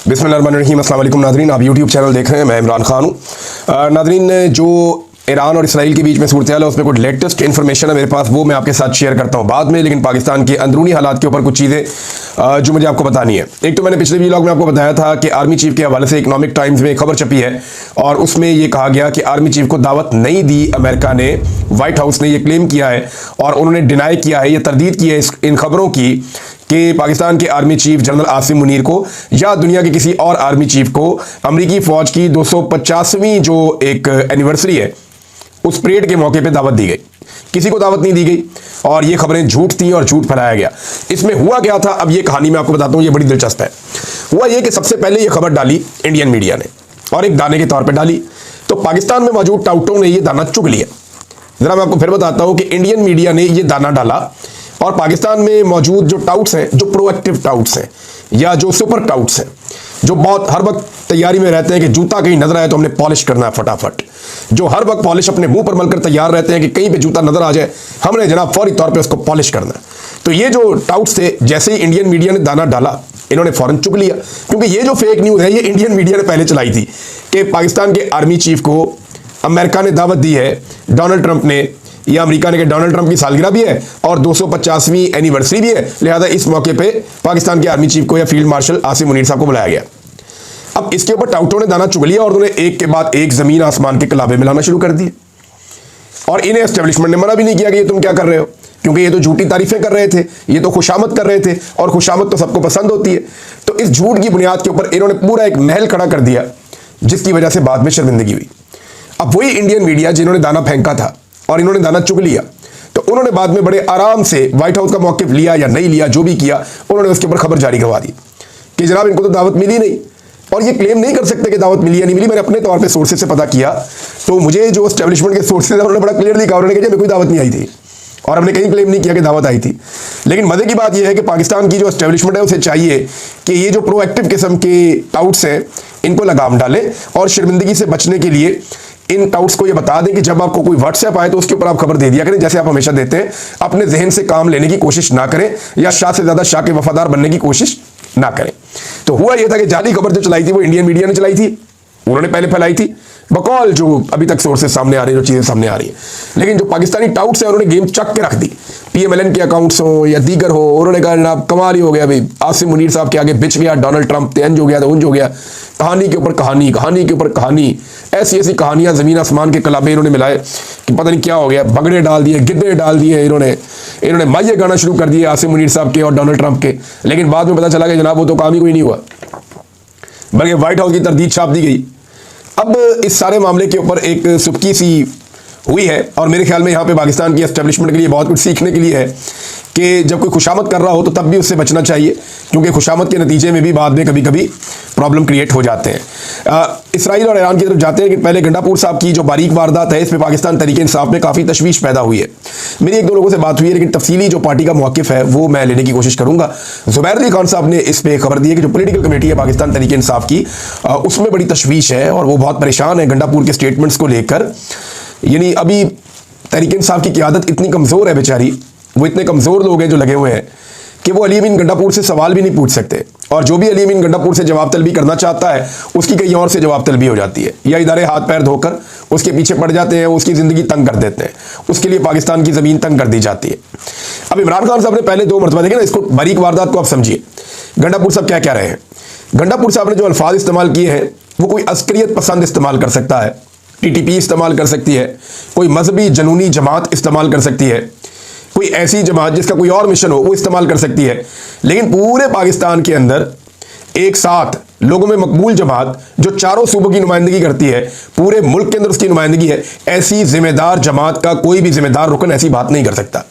बिस्मिल्लाहिर्रहमानिर्रहीम। अस्सलाम वालेकुम नादरीन, आप यूट्यूब चैनल देख रहे हैं, मैं इमरान खान हूँ। नादरीन, जो ईरान और इसराइल के बीच में सूरत हाल है उसमें कुछ लेटेस्ट इन्फॉर्मेशन है मेरे पास, वो मैं आपके साथ शेयर करता हूँ बाद में। लेकिन पाकिस्तान के अंदरूनी हालात के ऊपर कुछ चीज़ें जो मुझे आपको बतानी है। एक तो मैंने पिछले व्लॉग में आपको बताया था कि आर्मी चीफ के हवाले से इकोनॉमिक टाइम्स में खबर छपी है और उसमें ये कहा गया कि आर्मी चीफ को दावत नहीं दी अमेरिका ने। व्हाइट हाउस ने यह क्लेम किया है और उन्होंने डिनाई किया है, यह तरदीद की है इन खबरों की कि पाकिस्तान के army chief general Asim Munir को या दुनिया के किसी और आर्मी चीफ को अमेरिकी फौज की 250वीं जो एक एनिवर्सरी है उस परेड के मौके पे दावत दी गई। किसी को दावत नहीं दी गई और ये खबरें झूठ थी और झूठ फैलाया गया। इसमें हुआ क्या था, अब ये कहानी मैं आपको बताता हूँ, ये बड़ी दिलचस्प है। हुआ ये कि सबसे पहले ये खबर डाली इंडियन मीडिया ने और एक दाने के तौर पर डाली, तो पाकिस्तान में मौजूद टाउटों ने ये दाना चुग लिया। जरा मैं आपको फिर बताता हूँ कि इंडियन मीडिया ने ये दाना डाला और पाकिस्तान में मौजूद जो टाउट्स हैं, जो प्रोएक्टिव टाउट्स हैं या जो सुपर टाउट्स हैं, जो बहुत हर वक्त तैयारी में रहते हैं कि जूता कहीं नजर आए तो हमने पॉलिश करना है फटाफट, जो हर वक्त पॉलिश अपने मुंह पर मलकर तैयार रहते हैं कि कहीं पे जूता नजर आ जाए हमने जनाब फौरी तौर पे उसको पॉलिश करना है। तो ये जो टाउट्स थे, जैसे ही इंडियन मीडिया ने दाना डाला इन्होंने फौरन चुग लिया, क्योंकि ये जो फेक न्यूज़ है ये इंडियन मीडिया ने पहले चलाई थी कि पाकिस्तान के आर्मी चीफ को अमेरिका ने दावत दी है, डोनाल्ड ट्रंप ने या अमेरिका ने, कि डोनाल्ड ट्रंप की सालगिरह भी है और 250वीं एनिवर्सरी भी है, लिहाजा इस मौके पे पाकिस्तान के आर्मी चीफ को या फील्ड मार्शल आसिम मुनीर साहब को बुलाया गया। अब इसके ऊपर टाउटों ने दाना चुग लिया और उन्होंने एक के बाद एक जमीन आसमान के कलाबे मिलाना शुरू कर दिए और इन्हें एस्टेब्लिशमेंट ने मना भी नहीं किया कि ये तुम क्या कर रहे हो, क्योंकि ये तो झूठी तारीफें कर रहे थे, ये तो खुशामद कर रहे थे और खुशामद तो सबको पसंद होती है। तो इस झूठ की बुनियाद के ऊपर इन्होंने पूरा एक महल खड़ा कर दिया जिसकी वजह से बाद में शर्मिंदगी हुई। अब वही इंडियन मीडिया जिन्होंने दाना फेंका था और इन्होंने दाना चुग लिया, तो उन्होंने बाद में बड़े आराम से व्हाइट हाउस का मौक़िफ़ लिया या नहीं लिया, जो भी किया उन्होंने उसके ऊपर खबर जारी करवा दी कि जनाब इनको तो दावत मिली नहीं। और ये क्लेम नहीं कर सकते कि दावत मिली या नहीं मिली। मैंने अपने तौर पे सोर्सेज से पता किया तो मुझे जो एस्टेब्लिशमेंट के सोर्सेज है उन्होंने बड़ा क्लियरली कहा, उन्होंने कहा हमें कोई दावत नहीं आई थी और हमने कहीं क्लेम नहीं किया कि दावत आई थी। लेकिन मजे की बात यह है कि पाकिस्तान की जो एस्टेब्लिशमेंट है उसे चाहिए कि ये जो प्रोएक्टिव किस्म के टाउट्स हैं इनको लगाम डालें और शर्मिंदगी से बचने के लिए इन टाउट्स को ये बता दें कि जब आपको कोई व्हाट्सएप आए तो उसके ऊपर आप खबर दे दिया करें, जैसे आप हमेशा देते हैं। अपने जहन से काम लेने की कोशिश ना करें या शाह से ज्यादा शाह के वफादार बनने की कोशिश ना करें। तो हुआ यह था कि जाली खबर जो चलाई थी वो इंडियन मीडिया ने चलाई थी, उन्होंने पहले फैलाई थी बकौल जो अभी तक सोर्सेज सामने आ रही है, जो चीजें सामने आ रही है। लेकिन जो पाकिस्तानी टाउट्स हैं उन्होंने गेम चक के रख दी, PMLN के अकाउंट्स हो या दीगर हो, उन्होंने कहा जनाब कमाल ही हो गया भाई, आसिम मुनीर साहब के आगे बिच गया डोनाल्ड ट्रंप, तेंज हो गया तो उंज हो गया, कहानी के ऊपर कहानी, कहानी के ऊपर कहानी, ऐसी ऐसी कहानियां जमीन आसमान के कलाबे इन्होंने मिलाए कि पता नहीं क्या हो गया, बगड़े डाल दिए, गिद्दे डाल दिए, इन्होंने माइये गाना शुरू कर दिए आसिम मुनीर साहब के और डोनाल्ड ट्रंप के। लेकिन बाद में पता चला कि जनाब वो तो काम ही कोई नहीं हुआ, बल्कि व्हाइट हाउस की तरदीद छाप दी गई। अब इस सारे मामले के ऊपर एक सुबकी सी हुई है और मेरे ख्याल में यहाँ पे पाकिस्तान की एस्टेब्लिशमेंट के लिए बहुत कुछ सीखने के लिए है कि जब कोई खुशामद कर रहा हो तो तब भी उससे बचना चाहिए, क्योंकि खुशामद के नतीजे में भी बाद में कभी कभी प्रॉब्लम क्रिएट हो जाते हैं। इसराइल और ईरान की तरफ जाते हैं कि पहले गंडापुर साहब की जो बारीक वारदात है इसमें पाकिस्तान तरीके इंसाफ में काफ़ी तशवीश पैदा हुई है। मेरी एक दो लोगों से बात हुई है, लेकिन तफसीली जो पार्टी का मौक़िफ़ है वो मैं लेने की कोशिश करूँगा। ज़ुबैर अली खान साहब ने इस पर खबर दी है कि जो पोलिटिकल कमेटी है पाकिस्तान तरीके इंसाफ की उसमें बड़ी तशवीश है और वो बहुत परेशान है गंडापुर के स्टेटमेंट्स को लेकर। यानी अभी तहरीक इंसाफ की क़यादत इतनी कमज़ोर है बेचारी, वो इतने कमज़ोर लोग हैं जो लगे हुए हैं कि वो अली अमीन गंडापुर से सवाल भी नहीं पूछ सकते, और जो भी अली अमीन गंडापुर से जवाब तलबी करना चाहता है उसकी कहीं और से जवाब तलबी हो जाती है, या इदारे हाथ पैर धोकर उसके पीछे पड़ जाते हैं, उसकी ज़िंदगी तंग कर देते हैं, उसके लिए पाकिस्तान की ज़मीन तंग कर दी जाती है। अब इमरान खान साहब ने पहले 2 मरतबा देखे ना, इसको बारीक वारदात को आप समझिए। गंडापुर साहब क्या कह रहे हैं, गंडापुर साहब ने जो अल्फाज इस्तेमाल किए हैं वो कोई अस्करियत पसंद इस्तेमाल कर सकता है, TTP इस्तेमाल कर सकती है, कोई मजहबी जनूनी जमात इस्तेमाल कर सकती है, कोई ऐसी जमात जिसका कोई और मिशन हो वो इस्तेमाल कर सकती है, लेकिन पूरे पाकिस्तान के अंदर एक साथ लोगों में मकबूल जमात जो चारों सूबों की नुमाइंदगी करती है, पूरे मुल्क के अंदर उसकी नुमाइंदगी है, ऐसी जिम्मेदार जमात का कोई भी जिम्मेदार रुकन ऐसी बात नहीं कर सकता।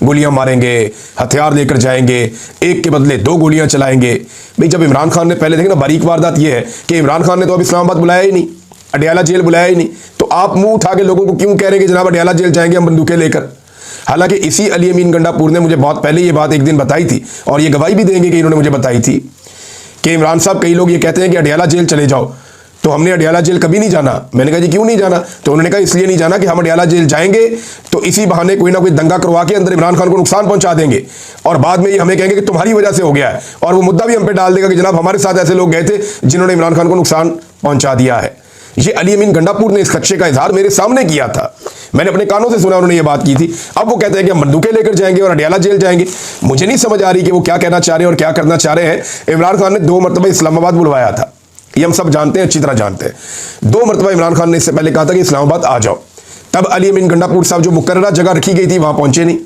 गोलियां मारेंगे, हथियार लेकर जाएंगे, एक के बदले 2 गोलियां चलाएंगे। भाई जब इमरान खान ने पहले देखा ना, बारीक वारदात ये है कि इमरान खान ने तो अब इस्लामाबाद बुलाया ही नहीं, अडयाला जेल बुलाया ही नहीं, तो आप मुंह उठा के लोगों को क्यों कह रहे हैं कि जनाब अडयाला जेल जाएंगे हम बंदूकें लेकर। हालांकि इसी अली अमीन गंडापुर ने मुझे बहुत पहले ये बात एक दिन बताई थी और ये गवाही भी देंगे कि इन्होंने मुझे बताई थी कि इमरान साहब, कई लोग ये कहते हैं कि अडयाला जेल चले जाओ, तो तो हमने अडियाला जेल कभी नहीं जाना। मैंने कहा जी क्यों नहीं जाना? तो उन्होंने कहा इसलिए नहीं जाना कि हम अडियाला जेल जाएंगे तो इसी बहाने कोई ना कोई दंगा करवा के अंदर इमरान खान को नुकसान पहुंचा देंगे और बाद में ये हमें कहेंगे कि तुम्हारी वजह से हो गया है, और वो मुद्दा भी हम पे डाल देगा कि जनाब हमारे साथ ऐसे लोग गए थे जिन्होंने इमरान खान को नुकसान पहुंचा दिया है। ये अली अमीन गंडापुर ने इस खदशे का इजहार मेरे सामने किया था, मैंने अपने कानों से सुना उन्होंने ये बात की थी। अब वो कहते हैं कि हम बंदूकें लेकर जाएंगे और अडियाला जेल जाएंगे। मुझे नहीं समझ आ रही कि वो क्या कहना चाह रहे हैं और क्या करना चाह रहे हैं। इमरान खान ने 2 मरतबा इस्लामाबाद बुलवाया था, ये हम सब जानते हैं, अच्छी तरह जानते हैं। 2 मरतबा इमरान खान ने इससे पहले कहा था कि इस्लामाबाद आ जाओ। तब अली अमीन गंडापुर साहब जो मुकर्ररा जगह रखी गई थी वहां पहुंचे नहीं,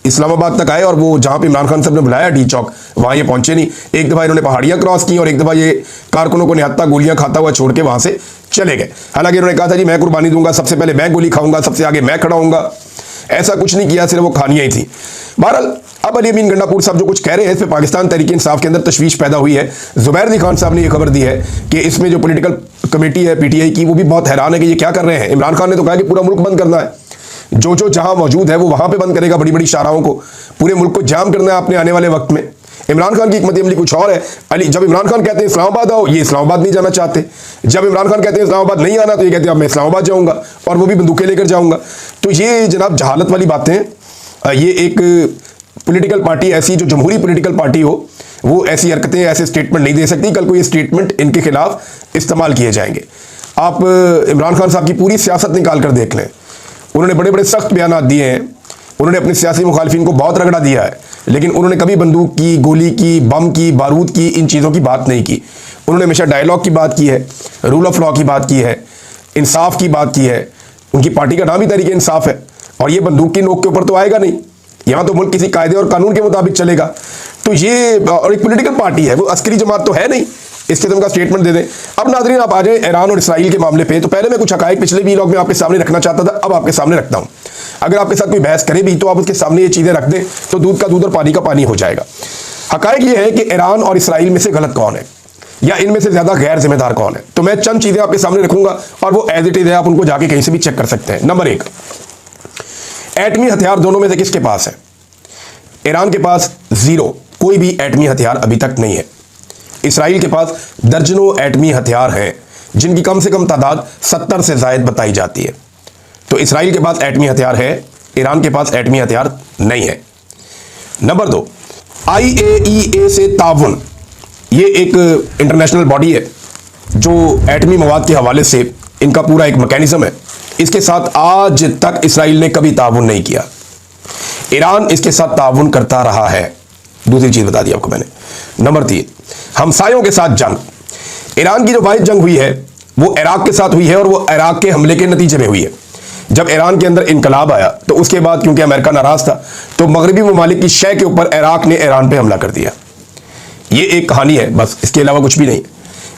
इस्लामाबाद तक आए और वो जहां पे इमरान खान साहब ने बुलाया डी चौक, वहां ये पहुंचे नहीं। एक दफा इन्होंने पहाड़ियां क्रॉस की और एक दफा ये कारकुनों को निहत्ता गोलियां खाता हुआ छोड़ के वहां से चले गए। हालांकि इन्होंने कहा था जी मैं कुर्बानी दूंगा, सबसे पहले मैं गोली खाऊंगा, सबसे आगे मैं खड़ा हूंगा। ऐसा कुछ नहीं किया, सिर्फ वो कहानियां ही थी। बहरहाल अब अली अमीन गंडापुर साहब जो कुछ कह रहे हैं इस पर पाकिस्तान तहरीक इंसाफ के अंदर तशवीश पैदा हुई है। जुबैर अली खान साहब ने यह खबर दी है कि इसमें जो पॉलिटिकल कमेटी है पीटीआई की, वो भी बहुत हैरान है कि ये क्या कर रहे हैं। इमरान खान ने तो कहा कि पूरा मुल्क बंद करना है, जो जो जहां मौजूद है वो वहां पे बंद करेगा, बड़ी बड़ी शाहराहों को, पूरे मुल्क को जाम करना है आपने आने वाले वक्त में। इमरान खान की हिकमत अमली कुछ और है। अली जब इमरान खान कहते हैं इस्लामाबाद आओ, ये इस्लामाबाद नहीं जाना चाहते। जब इमरान खान कहते हैं इस्लामाबाद नहीं आना, तो ये कहते हैं अब मैं इस्लामाबाद जाऊंगा और वो भी बंदूकें लेकर जाऊंगा। तो ये जनाब जहालत वाली बातें हैं। ये एक पॉलिटिकल पार्टी ऐसी जो जमहूरी पॉलिटिकल पार्टी हो वो ऐसी हरकतें, ऐसे स्टेटमेंट नहीं दे सकती। कल को ये स्टेटमेंट इनके खिलाफ इस्तेमाल किए जाएंगे। आप इमरान खान साहब की पूरी सियासत निकाल कर देख लें, उन्होंने बड़े बड़े सख्त बयान दिए हैं, उन्होंने अपने सियासी मुखालिफिन को बहुत रगड़ा दिया है, लेकिन उन्होंने कभी बंदूक की, गोली की, बम की, बारूद की, इन चीज़ों की बात नहीं की। उन्होंने हमेशा डायलॉग की बात की है, रूल ऑफ लॉ की बात की है, इंसाफ की बात की है। उनकी पार्टी का नाम ही तहरीक इंसाफ है और ये बंदूक की नोक के ऊपर तो आएगा नहीं। यहाँ तो मुल्क किसी कायदे और कानून के मुताबिक चलेगा। तो ये और एक पॉलिटिकल पार्टी है, वो अस्करी जमात तो है नहीं, इस किस्म का स्टेटमेंट दे दें। अब नाज़रीन आप आ जाए ईरान और इसराइल के मामले पे। तो पहले मैं कुछ हक़ाइक़ पिछले वीलॉग में आपके सामने रखना चाहता था, अब आपके सामने रखता हूँ। अगर आपके साथ कोई बहस करे भी तो आप उसके सामने ये चीज़ें रख दें तो दूध का दूध और पानी का पानी हो जाएगा। हक़ाइक़ ये है कि ईरान और इसराइल में से गलत कौन है या इनमें से ज़्यादा गैर जिम्मेदार कौन है। तो मैं चंद चीज़ें आपके सामने रखूंगा और वो एज इट इज़ है, आप उनको जाके कहीं से भी चेक कर सकते हैं। नंबर 1, एटमी हथियार दोनों में से किसके पास है? ईरान के पास 0, कोई भी एटमी हथियार अभी तक नहीं है। इसराइल के पास दर्जनों एटमी हथियार हैं जिनकी कम से कम तादाद 70 से ज़ायद बताई जाती है। तो इसराइल के पास एटमी हथियार है, ईरान के पास एटमी हथियार नहीं है। नंबर 2, IAEA से ताउन, ये एक इंटरनेशनल बॉडी है जो एटमी मवाद के हवाले से इनका पूरा एक मैकेनिज्म है। इसके साथ आज तक इसराइल ने कभी ताउन नहीं किया। ईरान इसके साथ ताउन करता रहा है। दूसरी चीज बता दी आपको मैंने। नंबर 3, हमसायों के साथ जंग। ईरान की जो वाहिद जंग हुई है वो इराक के साथ हुई है और वो इराक के हमले के नतीजे में हुई है। जब ईरान के अंदर इनकलाब आया तो उसके बाद क्योंकि अमेरिका नाराज था तो मगरबी ममालिक की शय के ऊपर इराक ने ईरान पे हमला कर दिया। ये एक कहानी है बस, इसके अलावा कुछ भी नहीं।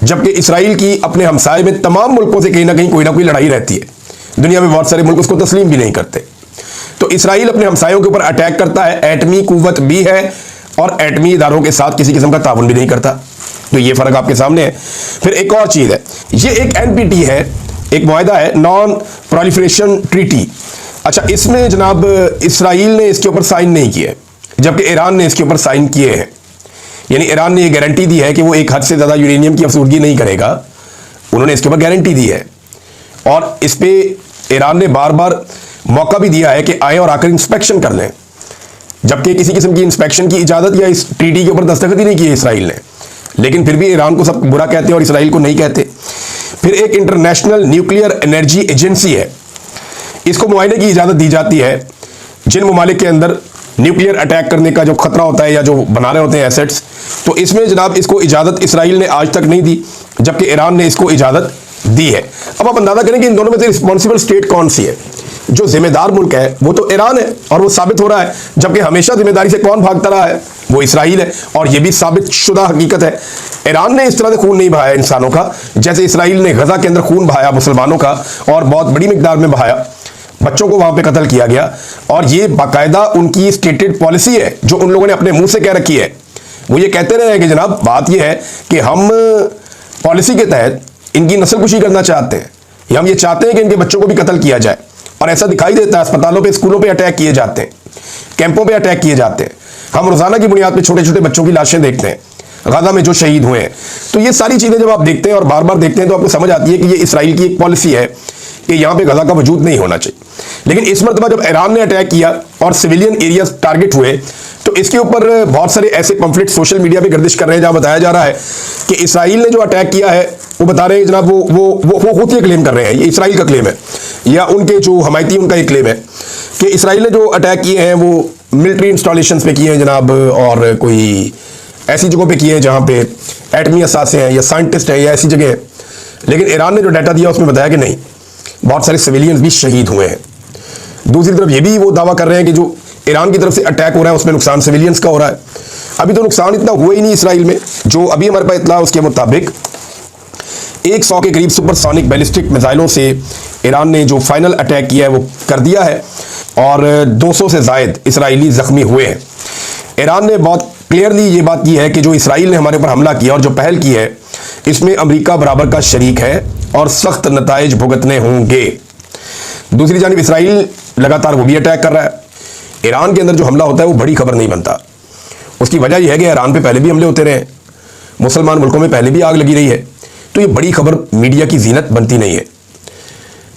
जबकि इसराइल की अपने हमसाये में तमाम मुल्कों से कहीं ना कहीं कोई ना कोई लड़ाई रहती है। दुनिया में बहुत सारे मुल्क उसको तस्लीम भी नहीं करते। तो इसराइल अपने हमसायों के ऊपर अटैक करता है, एटमी कुव्वत भी है और एटमी इदारों के साथ किसी किस्म का ताउन भी नहीं करता। तो ये फर्क आपके सामने है। फिर एक और चीज है, ये एक NPT है, एक मुआहदा है, नॉन प्रोलिफरेशन ट्रीटी। अच्छा, इसमें जनाब इसराइल ने इसके ऊपर साइन नहीं किए जबकि ईरान ने इसके ऊपर साइन किए हैं। यानी ईरान ने ये गारंटी दी है कि वो एक हद से ज़्यादा यूरेनियम की अफसुर्दगी नहीं करेगा, उन्होंने इसके ऊपर गारंटी दी है। और इस पे ईरान ने बार बार मौका भी दिया है कि आए और आकर इंस्पेक्शन कर लें, जबकि किसी किस्म की इंस्पेक्शन की इजाज़त या इस ट्रीटी के ऊपर दस्तखत ही नहीं किए इसराइल ने। लेकिन फिर भी ईरान को सब बुरा कहते हैं और इसराइल को नहीं कहते। फिर एक इंटरनेशनल न्यूक्लियर एनर्जी एजेंसी है, इसको मुआयने की इजाज़त दी जाती है जिन ममालिक के अंदर न्यूक्लियर अटैक करने का जो खतरा होता है या जो बना रहे होते हैं एसेट्स। तो इसमें जनाब इसको इजाज़त इसराइल ने आज तक नहीं दी जबकि ईरान ने इसको इजाज़त दी है। अब आप अंदाज़ा करें कि इन दोनों में से रिस्पॉन्सिबल स्टेट कौन सी है। जो जिम्मेदार मुल्क है वो तो ईरान है और वो साबित हो रहा है, जबकि हमेशा जिम्मेदारी से कौन भागता रहा है, वो इसराइल है। और ये भी साबित शुदा हकीकत है। ईरान ने इस तरह से खून नहीं बहाया इंसानों का जैसे इसराइल ने गजा के अंदर खून बहाया मुसलमानों का, और बहुत बड़ी मिकदार में बहाया। बच्चों को वहां पे कत्ल किया गया और ये बाकायदा उनकी स्टेटेड पॉलिसी है जो उन लोगों ने अपने मुंह से कह रखी है। वो ये कहते रहे कि जनाब बात ये है कि हम पॉलिसी के तहत इनकी नस्लकुशी करना चाहते हैं, या हम ये चाहते हैं कि इनके बच्चों को भी कत्ल किया जाए। और ऐसा दिखाई देता है, अस्पतालों पे, स्कूलों पे अटैक किए जाते हैं, कैंपों पे अटैक किए जाते हैं। हम रोजाना की बुनियाद पे छोटे छोटे बच्चों की लाशें देखते हैं। गाजा में जो शहीद हुए हैं। तो ये सारी चीज़ें जब आप देखते हैं और बार बार देखते हैं तो आपको समझ आती है कि ये इसराइल की एक पॉलिसी है कि यहाँ पे गाजा का वजूद नहीं होना चाहिए। लेकिन इस मरतबा जब ईरान ने अटैक किया और सिविलियन एरियाज टारगेट हुए तो इसके ऊपर बहुत सारे ऐसे पंफलेट सोशल मीडिया पे गर्दिश कर रहे हैं जहां बताया जा रहा है कि इसराइल ने जो अटैक किया है वो बता रहे हैं जनाब वो हुती क्लेम कर रहे हैं, ये इसराइल का क्लेम है या उनके जो हमायती उनका एक क्लेम है कि इसराइल ने जो अटैक किए हैं वो मिलिट्री इंस्टॉलेशंस पे किए हैं जनाब, और कोई ऐसी जगहों पे किए हैं जहां पे एटमी असासे हैं या साइंटिस्ट हैं या ऐसी जगह है। लेकिन ईरान ने जो डाटा दिया उसमें बताया कि नहीं, बहुत सारे सिविलियंस भी शहीद हुए हैं। दूसरी तरफ ये भी वो दावा कर रहे हैं कि जो ईरान की तरफ से अटैक हो रहा है उसमें नुकसान सिविलियंस का हो रहा है। अभी तो नुकसान इतना हुआ ही नहीं इसराइल में। जो अभी हमारे पास इत्तला उसके मुताबिक 100 के करीब सुपरसोनिक बैलिस्टिक मिसाइलों से ईरान ने जो फाइनल अटैक किया है वो कर दिया है और 200 से ज़ायद इसराइली ज़ख्मी हुए हैं। ईरान ने बहुत क्लियरली ये बात की है कि जो इसराइल ने हमारे ऊपर हमला किया और जो पहल की है इसमें अमेरिका बराबर का शरीक है और सख्त नताइज भुगतने होंगे। दूसरी जानिब इसराइल लगातार वो भी अटैक कर रहा है। ईरान के अंदर जो हमला होता है वो बड़ी खबर नहीं बनता। उसकी वजह यह है कि ईरान पे पहले भी हमले होते रहे, मुसलमान मुल्कों में पहले भी आग लगी रही है, तो ये बड़ी खबर मीडिया की जीनत बनती नहीं है।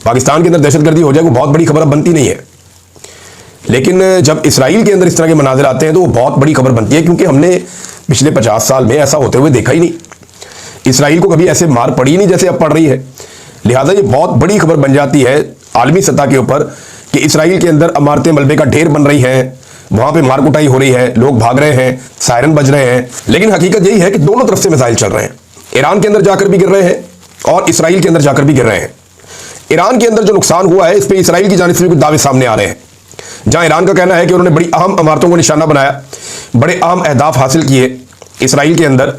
पाकिस्तान के अंदर दहशतगर्दी हो जाए वो बहुत बड़ी खबर अब बनती नहीं है, लेकिन जब इसराइल के अंदर इस तरह के मनाजिर आते हैं तो वो बहुत बड़ी खबर बनती है, क्योंकि हमने पिछले 50 साल में ऐसा होते हुए देखा ही नहीं। इसराइल को कभी ऐसे मार पड़ी नहीं जैसे अब पड़ रही है। लिहाजा ये बहुत बड़ी खबर बन जाती है आलमी सतह के ऊपर कि इसराइल के अंदर इमारतें मलबे का ढेर बन रही हैं, वहां पे मार कुटाई हो रही है, लोग भाग रहे हैं, सायरन बज रहे हैं। लेकिन हकीकत यही है कि दोनों तरफ से मिसाइल चल रहे हैं, ईरान के अंदर जाकर भी गिर रहे हैं और इसराइल के अंदर जाकर भी गिर रहे हैं। ईरान के अंदर जो नुकसान हुआ है इस पर इसराइल की जानिब से भी कुछ दावे सामने आ रहे हैं, जहां ईरान का कहना है कि उन्होंने बड़ी अहम इमारतों को निशाना बनाया, बड़े अहम अहदाफ हासिल किए इसराइल के अंदर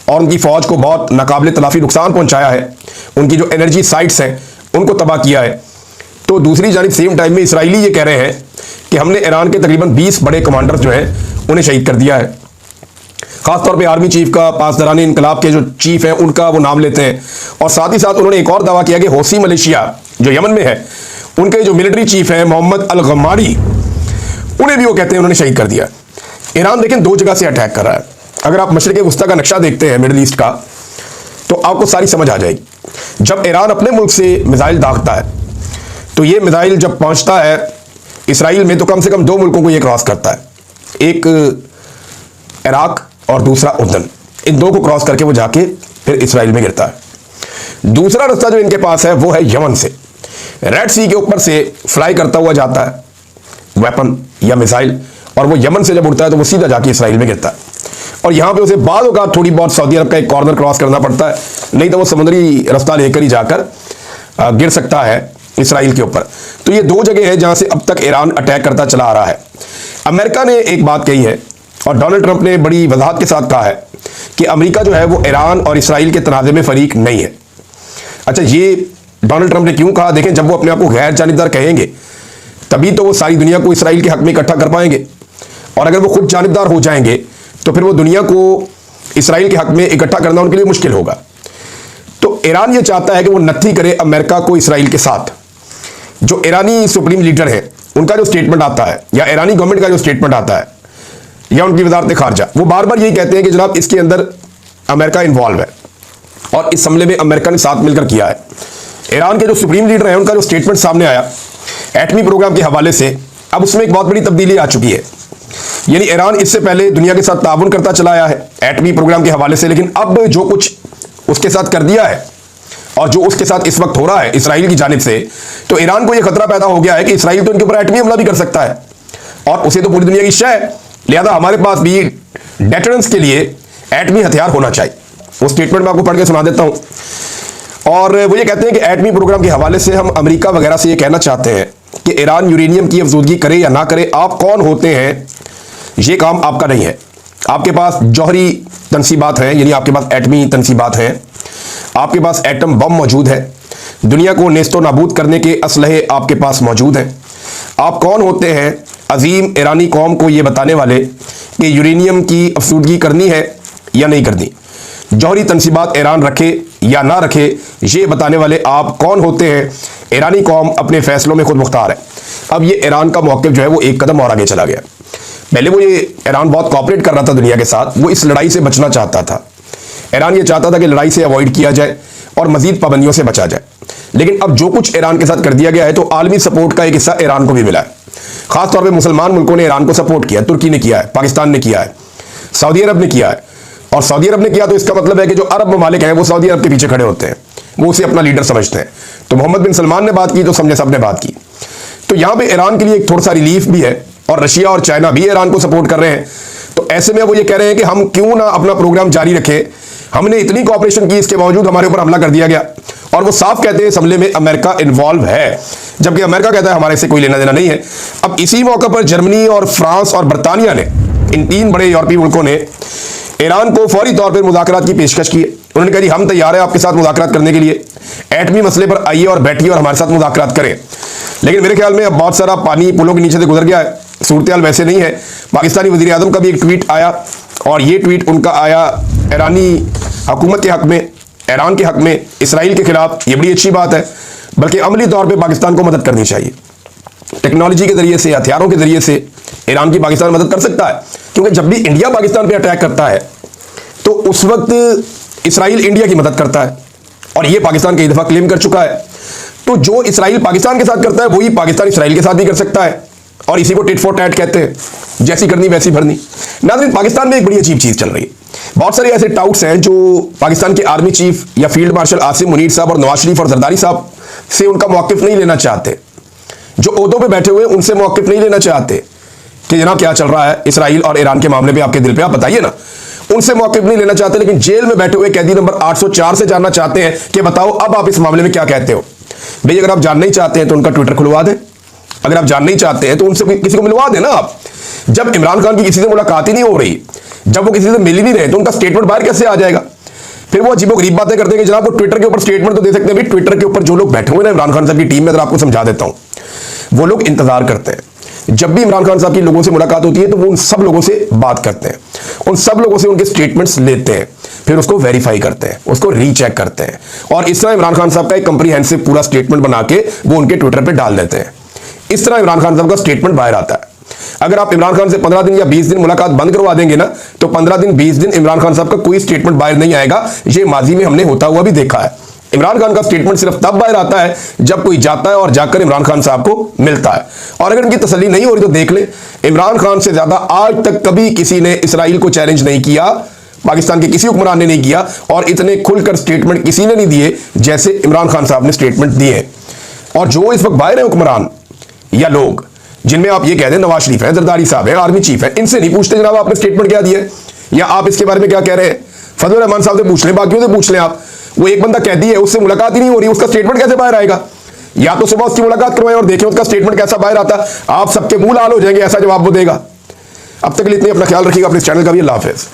और उनकी फौज को बहुत नाकाबिले तलाफी नुकसान पहुंचाया है, उनकी जो एनर्जी साइट्स हैं उनको तबाह किया है। तो दूसरी जानिब सेम टाइम में इसराइली ये कह रहे हैं कि हमने ईरान के तकरीबन 20 बड़े कमांडर्स जो हैं उन्हें शहीद कर दिया है। खासतौर पे आर्मी चीफ का, पासदारानी इनकलाब के जो चीफ हैं उनका वो नाम लेते हैं, और साथ ही साथ उन्होंने एक और दावा किया कि हौसी मलेशिया जो यमन में है उनके जो मिलिट्री चीफ हैं मोहम्मद अल गमारी, उन्हें भी वो कहते हैं उन्होंने शहीद कर दिया। ईरान देखें 2 जगह से अटैक कर रहा है। अगर आप मशरिक़ वस्ता का नक्शा देखते हैं मिडिल ईस्ट का तो आपको सारी समझ आ जाएगी। जब ईरान अपने मुल्क से मिसाइल दागता है तो ये मिसाइल जब पहुंचता है इसराइल में तो कम से कम 2 मुल्कों को ये क्रॉस करता है, एक इराक और दूसरा उर्दन। इन 2 को क्रॉस करके वो जाके फिर इसराइल में गिरता है। दूसरा रास्ता जो इनके पास है वो है यमन से, रेड सी के ऊपर से फ्लाई करता हुआ जाता है वेपन या मिसाइल, और वो यमन से जब उड़ता है तो वो सीधा जाके इसराइल में गिरता है। और यहाँ पे उसे बाद होगा थोड़ी बहुत सऊदी अरब का एक कॉर्नर क्रॉस करना पड़ता है, नहीं तो वो समुद्री रास्ता लेकर ही जाकर गिर सकता है इसराइल के ऊपर। तो ये 2 जगह है जहां से अब तक ईरान अटैक करता चला आ रहा है। अमेरिका ने एक बात कही है और डोनाल्ड ट्रंप ने बड़ी वजाहत के साथ कहा है कि अमेरिका जो है वो ईरान और इसराइल के तनाज़े में फरीक नहीं है। अच्छा, ये डोनाल्ड ट्रंप ने क्यों कहा? देखें, जब वो अपने आप को गैर जानिबदार कहेंगे तभी तो वो सारी दुनिया को इसराइल के हक में इकट्ठा कर पाएंगे, और अगर वो खुद जानिबदार हो जाएंगे तो फिर वो दुनिया को इसराइल के हक में इकट्ठा करना उनके लिए मुश्किल होगा। तो ईरान ये चाहता है कि वो नत्थी करे अमेरिका को इसराइल के साथ। जो ईरानी सुप्रीम लीडर है उनका जो स्टेटमेंट आता है या ईरानी गवर्नमेंट का जो स्टेटमेंट आता है या उनकी वजारत खारजा, वो बार बार यही कहते हैं कि जनाब इसके अंदर अमेरिका इन्वॉल्व है और इस हमले में अमेरिका ने साथ मिलकर किया है। ईरान के जो सुप्रीम लीडर हैं उनका जो स्टेटमेंट सामने आया एटमी प्रोग्राम के हवाले से, अब उसमें एक बहुत बड़ी तब्दीली आ चुकी है। यानी ईरान इससे पहले दुनिया के साथ ताउन करता चला आया है एटमी प्रोग्राम के हवाले से, लेकिन अब जो कुछ उसके साथ कर दिया है और जो उसके साथ इस वक्त हो रहा है इसराइल की जानिब से, तो ईरान को यह खतरा पैदा हो गया है कि इसराइल तो इनके ऊपर एटमी हमला भी कर सकता है और उसे तो पूरी दुनिया की शय है, लिहाजा हमारे पास भी डेटरेंस के लिए एटमी हथियार होना चाहिए। वो स्टेटमेंट मैं आपको पढ़ के सुना देता हूं, और वो ये कहते हैं कि एटमी प्रोग्राम के हवाले से हम अमेरिका वगैरह से ये कहना चाहते हैं कि ईरान यूरेनियम की अफजूदगी करे या ना करे, आप कौन होते हैं, ये काम आपका नहीं है। आपके पास जौहरी तनसीबात हैं, यानी आपके पास एटमी तनसीबात हैं, आपके पास एटम बम मौजूद है, दुनिया को नेस्तो नाबूद करने के असलहे आपके पास मौजूद हैं। आप कौन होते हैं अजीम ईरानी कौम को ये बताने वाले कि यूरेनियम की अफसूदगी करनी है या नहीं करनी, जौहरी तनसीबात ईरान रखे या ना रखे, ये बताने वाले आप कौन होते हैं। ईरानी कौम अपने फैसलों में खुद मुख्तार है। अब ये ईरान का मौक़िफ़ जो है वो एक कदम और आगे चला गया। पहले वो ये ईरान बहुत कॉपरेट कर रहा था दुनिया के साथ, वो इस लड़ाई से बचना चाहता था। ईरान ये चाहता था कि लड़ाई से अवॉइड किया जाए और मजीद पाबंदियों से बचा जाए। लेकिन अब जो कुछ ईरान के साथ कर दिया गया है, तो आलमी सपोर्ट का एक हिस्सा ईरान को भी मिला है। खासतौर पर मुसलमान मुल्कों ने ईरान को सपोर्ट किया, तुर्की ने किया है, पाकिस्तान ने किया है, सऊदी अरब ने किया है। और सऊदी अरब ने किया तो इसका मतलब है कि जो अरब ममालिक हैं वो सऊदी अरब के पीछे खड़े होते हैं, वो उसे अपना लीडर समझते हैं। तो मोहम्मद बिन सलमान ने बात की तो समझे सबने बात की। तो यहां पे ईरान के लिए एक थोड़ा सा रिलीफ भी है, और रशिया और चाइना भी ईरान को सपोर्ट कर रहे हैं। तो ऐसे में वो ये कह रहे हैं कि हम क्यों ना अपना प्रोग्राम जारी रखें, हमने इतनी कॉपरेशन की, इसके बावजूद हमारे ऊपर हमला कर दिया गया। और वो साफ कहते हैं इस हमले में अमेरिका इन्वॉल्व है, जबकि अमेरिका कहता है हमारे से कोई लेना देना नहीं है। अब इसी मौके पर जर्मनी और फ्रांस और बरतानिया ने, इन 3 बड़े यूरोपीय मुल्कों ने ईरान को फौरी तौर पर मुज़ाकरात की पेशकश की है। उन्होंने कहा जी हम तैयार हैं आपके साथ मुज़ाकरात करने के लिए, एटमी मसले पर आइए और बैठिए और हमारे साथ मुज़ाकरात करें। लेकिन मेरे ख्याल में अब बहुत सारा पानी पुलों के नीचे से गुजर गया है, सूरत हाल वैसे नहीं है। पाकिस्तानी वज़ीर आज़म का भी एक ट्वीट आया, और ये ट्वीट उनका आया ईरानी हुकूमत के हक में, ईरान के हक में, इसराइल के खिलाफ। ये बड़ी अच्छी बात है, बल्कि अमली तौर पर पाकिस्तान को मदद करनी चाहिए। टेक्नोलॉजी के जरिए से, हथियारों के जरिए से ईरान की पाकिस्तान मदद कर सकता है, क्योंकि जब भी इंडिया पाकिस्तान पे अटैक करता है तो उस वक्त इसराइल इंडिया की मदद करता है, और ये पाकिस्तान कई दफा क्लेम कर चुका है। तो जो इसराइल पाकिस्तान के साथ करता है वही पाकिस्तान इसराइल के साथ भी कर सकता है, और इसी को टिट फॉर टैट कहते हैं, जैसी करनी वैसी भरनी। नाज़रीन, पाकिस्तान में एक बड़ी अजीब चीज चल रही है। बहुत सारे ऐसे टाउट्स हैं जो पाकिस्तान के आर्मी चीफ या फील्ड मार्शल आसिम मुनीर साहब और नवाज शरीफ और जरदारी साहब से उनका मौक़िफ़ नहीं लेना चाहते। जो ओहदों पे बैठे हुए उनसे मौक़िफ़ नहीं लेना चाहते कि जनाब क्या चल रहा है इसराइल और ईरान के मामले पे, आपके दिल पे, आप बताइए ना। उनसे मौक़िफ़ नहीं लेना चाहते, लेकिन जेल में बैठे हुए कैदी नंबर 804 से जानना चाहते हैं कि बताओ अब आप इस मामले में क्या कहते हो। भाई अगर आप जानना ही चाहते हैं तो उनका ट्विटर खुलवा दें, अगर आप जानना ही चाहते हैं तो उनसे किसी को मिलवा दें ना आप। जब इमरान खान की किसी से मुलाकात ही नहीं हो रही, जब वो किसी से मिल ही नहीं रहे, तो उनका स्टेटमेंट बाहर कैसे आ जाएगा। फिर वो अजीबोगरीब बातें करते हैं कि जनाब वो ट्विटर के ऊपर स्टेटमेंट तो दे सकते हैं। भाई ट्विटर के ऊपर जो लोग बैठे हुए हैं इमरान खान साहब की टीम में, अगर आपको समझा देता हूं, वो लोग इंतजार करते हैं। जब भी इमरान खान साहब की लोगों से मुलाकात होती है तो वो उन सब लोगों से बात करते हैं, उन सब लोगों से उनके स्टेटमेंट्स लेते हैं, फिर उसको वेरीफाई करते हैं, उसको रीचेक करते हैं, और इस तरह इमरान खान साहब का एक कंप्रीहेंसिव पूरा स्टेटमेंट बना के वो उनके ट्विटर पे डाल देते हैं। इस तरह इमरान खान साहब का स्टेटमेंट बाहर आता है। अगर आप इमरान खान से 15 दिन या 20 दिन मुलाकात बंद करवा देंगे ना, तो 15 दिन 20 दिन इमरान खान साहब का कोई स्टेटमेंट बाहर नहीं आएगा। ये माजी में हमने होता हुआ भी देखा है। इमरान खान का स्टेटमेंट सिर्फ तब बाहर आता है जब कोई जाता है और जाकर इमरान खान साहब को मिलता है। और अगर इनकी तसल्ली नहीं हो रही तो देख ले, इमरान खान से ज्यादा आज तक कभी किसी ने इसराइल को चैलेंज नहीं किया, पाकिस्तान के किसी हुक्मरान ने नहीं किया, और इतने खुलकर स्टेटमेंट किसी ने नहीं दिए जैसे इमरान खान साहब ने स्टेटमेंट दिए। और जो इस वक्त बाहर है हुक्मरान या लोग, जिनमें आप ये कह दें नवाज शरीफ है, जरदारी साहब है, आर्मी चीफ है, इनसे नहीं पूछते जनाब आपने स्टेटमेंट क्या दिया है या आप इसके बारे में क्या कह रहे हैं। फजल रहमान साहब से पूछ लें, बाकियों से पूछ लें आप। वो एक बंदा कैदी है, उससे मुलाकात ही नहीं हो रही, उसका स्टेटमेंट कैसे बाहर आएगा। या तो सुबह उसकी मुलाकात करवाएं और देखें उसका स्टेटमेंट कैसा बाहर आता। आप सबके मुंह लाल हो जाएंगे, ऐसा जवाब वो देगा। अब तक के लिए इतनी, अपना ख्याल रखिएगा, अपने चैनल का भी। अल्लाह हाफिज़।